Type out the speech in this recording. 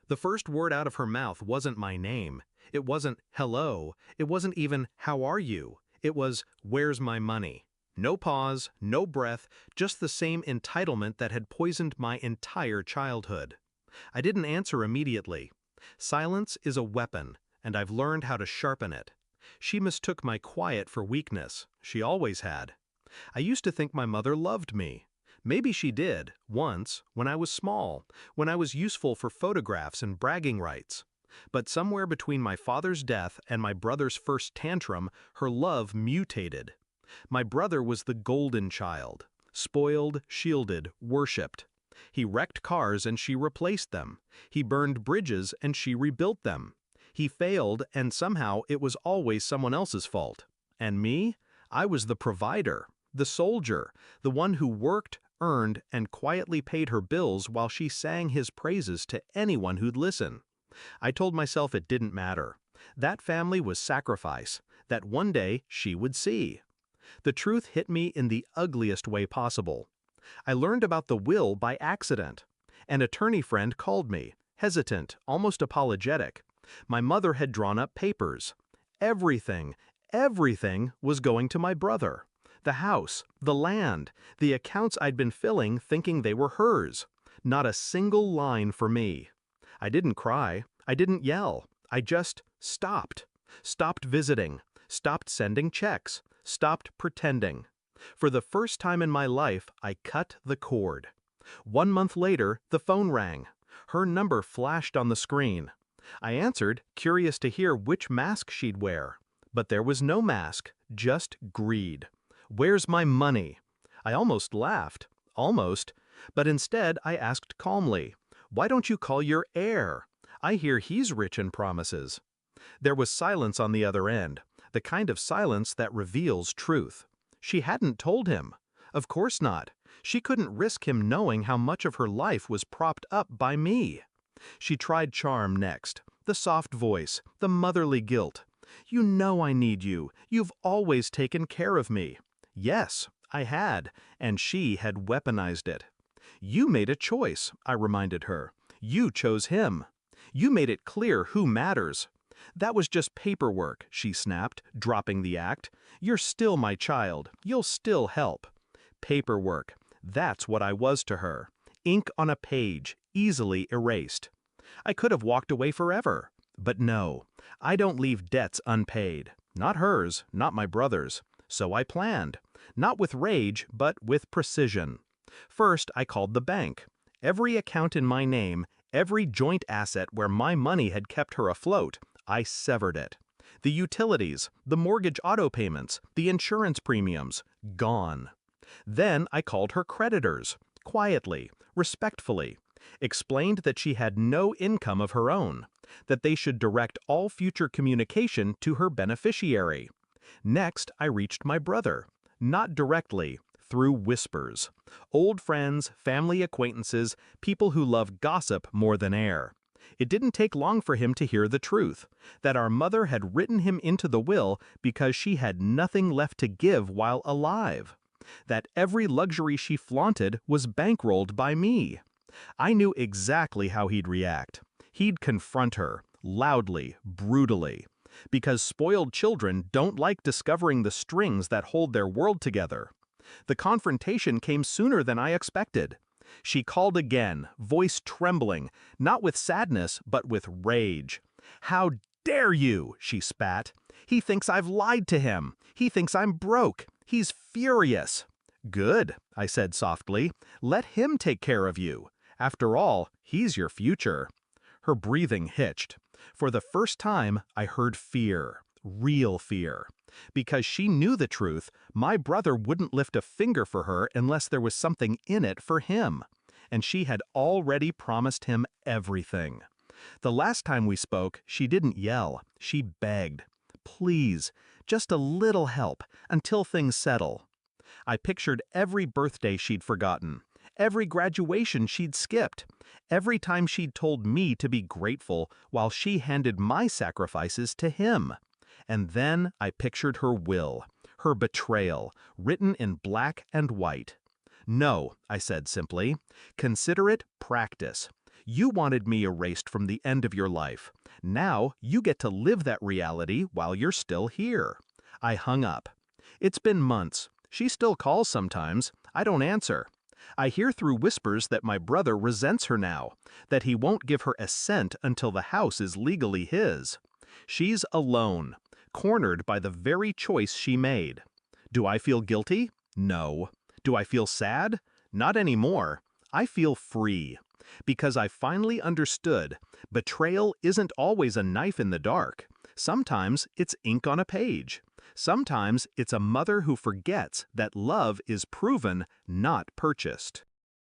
The first word out of her mouth wasn't my name. It wasn't hello. It wasn't even how are you. It was where's my money? No pause, no breath, just the same entitlement that had poisoned my entire childhood. I didn't answer immediately. Silence is a weapon, and I've learned how to sharpen it. She mistook my quiet for weakness. She always had. I used to think my mother loved me. Maybe she did, once, when I was small, when I was useful for photographs and bragging rights. But somewhere between my father's death and my brother's first tantrum, her love mutated. My brother was the golden child, spoiled, shielded, worshipped. He wrecked cars and she replaced them. He burned bridges and she rebuilt them. He failed and somehow it was always someone else's fault. And me? I was the provider, the soldier, the one who worked, earned, and quietly paid her bills while she sang his praises to anyone who'd listen. I told myself it didn't matter. That family was sacrifice, that one day she would see. The truth hit me in the ugliest way possible. I learned about the will by accident. An attorney friend called me, hesitant, almost apologetic. My mother had drawn up papers. Everything was going to my brother. The house, the land, the accounts I'd been filling thinking they were hers. Not a single line for me. I didn't cry. I didn't yell. I just stopped. Stopped visiting. Stopped sending checks. Stopped pretending. For the first time in my life, I cut the cord. 1 month later, the phone rang. Her number flashed on the screen. I answered, curious to hear which mask she'd wear. But there was no mask, just greed. Where's my money? I almost laughed. Almost. But instead, I asked calmly, why don't you call your heir? I hear he's rich in promises. There was silence on the other end, the kind of silence that reveals truth. She hadn't told him. Of course not. She couldn't risk him knowing how much of her life was propped up by me. She tried charm next, the soft voice, the motherly guilt. You know I need you. You've always taken care of me. Yes, I had, and she had weaponized it. You made a choice, I reminded her. You chose him. You made it clear who matters. That was just paperwork, she snapped, dropping the act. You're still my child. You'll still help. Paperwork. That's what I was to her. Ink on a page, easily erased. I could have walked away forever. But no, I don't leave debts unpaid. Not hers, not my brother's. So I planned. Not with rage, but with precision. First, I called the bank. Every account in my name, every joint asset where my money had kept her afloat, I severed it. The utilities, the mortgage auto payments, the insurance premiums, gone. Then I called her creditors, quietly, respectfully, explained that she had no income of her own, that they should direct all future communication to her beneficiary. Next, I reached my brother, not directly, through whispers. Old friends, family acquaintances, people who love gossip more than air. It didn't take long for him to hear the truth, that our mother had written him into the will because she had nothing left to give while alive. That every luxury she flaunted was bankrolled by me. I knew exactly how he'd react. He'd confront her, loudly, brutally. Because spoiled children don't like discovering the strings that hold their world together. The confrontation came sooner than I expected. She called again, voice trembling, not with sadness, but with rage. How dare you, she spat. He thinks I've lied to him. He thinks I'm broke. He's furious. Good, I said softly. Let him take care of you. After all, he's your future. Her breathing hitched. For the first time, I heard fear, real fear. Because she knew the truth, my brother wouldn't lift a finger for her unless there was something in it for him. And she had already promised him everything. The last time we spoke, she didn't yell. She begged. Please, just a little help, until things settle. I pictured every birthday she'd forgotten. Every graduation she'd skipped. Every time she'd told me to be grateful while she handed my sacrifices to him. And then I pictured her will, her betrayal, written in black and white. No, I said simply. Consider it practice. You wanted me erased from the end of your life. Now you get to live that reality while you're still here. I hung up. It's been months. She still calls sometimes. I don't answer. I hear through whispers that my brother resents her now, that he won't give her a cent until the house is legally his. She's alone, cornered by the very choice she made. Do I feel guilty? No. Do I feel sad? Not anymore. I feel free. Because I finally understood, betrayal isn't always a knife in the dark. Sometimes it's ink on a page. Sometimes it's a mother who forgets that love is proven, not purchased.